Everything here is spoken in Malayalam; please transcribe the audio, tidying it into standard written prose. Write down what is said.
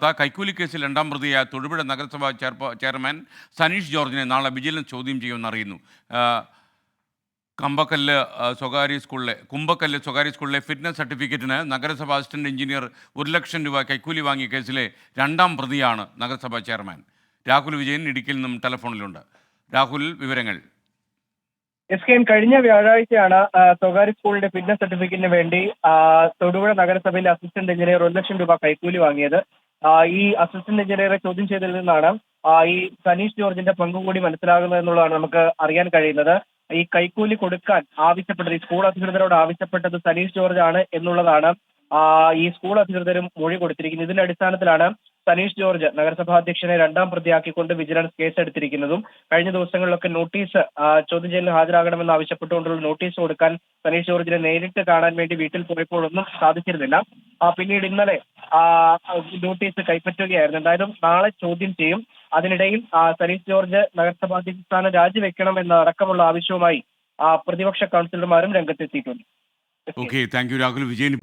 കൈക്കൂലി കേസിൽ രണ്ടാം പ്രതിയായ തൊടുപുഴ നഗരസഭാ ചെയർമാൻ സനീഷ് ജോർജിനെ നാളെ വിജിലൻസ് ചോദ്യം ചെയ്യുമെന്ന് അറിയുന്നു. കുമ്പക്കല്ല് സ്വകാര്യ സ്കൂളിലെ ഫിറ്റ്നസ് സർട്ടിഫിക്കറ്റിന് നഗരസഭാ അസിസ്റ്റന്റ് എഞ്ചിനീയർ 1 ലക്ഷം രൂപ കൈക്കൂലി വാങ്ങിയ കേസിലെ രണ്ടാം പ്രതിയാണ് നഗരസഭാ ചെയർമാൻ. രാഹുൽ വിജയൻ ഇടുക്കിയിൽ നിന്നും ടെലിഫോണിലുണ്ട്. രാഹുൽ, വിവരങ്ങൾ. കഴിഞ്ഞ വ്യാഴാഴ്ചയാണ് സ്വകാര്യ സ്കൂളിന്റെ ഫിറ്റ്നസ് സർട്ടിഫിക്കറ്റിന് വേണ്ടി തൊടുപുഴ നഗരസഭയിലെ അസിസ്റ്റന്റ് എഞ്ചിനീയർ 1 ലക്ഷം രൂപ കൈക്കൂലി വാങ്ങിയത്. ഈ അസിസ്റ്റന്റ് എഞ്ചിനീയറെ ചോദ്യം ചെയ്തതിൽ നിന്നാണ് ഈ സനീഷ് ജോർജിന്റെ പങ്കും കൂടി മനസ്സിലാകുന്നത് എന്നുള്ളതാണ് നമുക്ക് അറിയാൻ കഴിയുന്നത്. ഈ കൈക്കൂലി കൊടുക്കാൻ ആവശ്യപ്പെട്ടത്, ഈ സ്കൂൾ അധികൃതരോട് ആവശ്യപ്പെട്ടത് സനീഷ് ജോർജ് ആണ് എന്നുള്ളതാണ് ഈ സ്കൂൾ അധികൃതരും മൊഴി കൊടുത്തിരിക്കുന്നത്. ഇതിന്റെ അടിസ്ഥാനത്തിലാണ് സനീഷ് ജോർജ് നഗരസഭാ അധ്യക്ഷനെ രണ്ടാം പ്രതിയാക്കിക്കൊണ്ട് വിജിലൻസ് കേസെടുത്തിരിക്കുന്നതും. കഴിഞ്ഞ ദിവസങ്ങളിലൊക്കെ നോട്ടീസ്, ചോദ്യം ചെയ്യലിന് ഹാജരാകണമെന്ന് ആവശ്യപ്പെട്ടുകൊണ്ടുള്ള നോട്ടീസ് കൊടുക്കാൻ സനീഷ് ജോർജിനെ നേരിട്ട് കാണാൻ വേണ്ടി വീട്ടിൽ പോയപ്പോഴൊന്നും സാധിച്ചിരുന്നില്ല. പിന്നീട് ഇന്നലെ നോട്ടീസ് കൈപ്പറ്റുകയായിരുന്നു. എന്തായാലും നാളെ ചോദ്യം ചെയ്യും. അതിനിടയിൽ സനീഷ് ജോർജ് നഗരസഭാ അധ്യക്ഷ സ്ഥാനം രാജിവെക്കണം എന്ന അടക്കമുള്ള ആവശ്യവുമായി പ്രതിപക്ഷ കൗൺസിലർമാരും രംഗത്തെത്തിയിട്ടുണ്ട്. Okay, thank you Rahul Vijayan.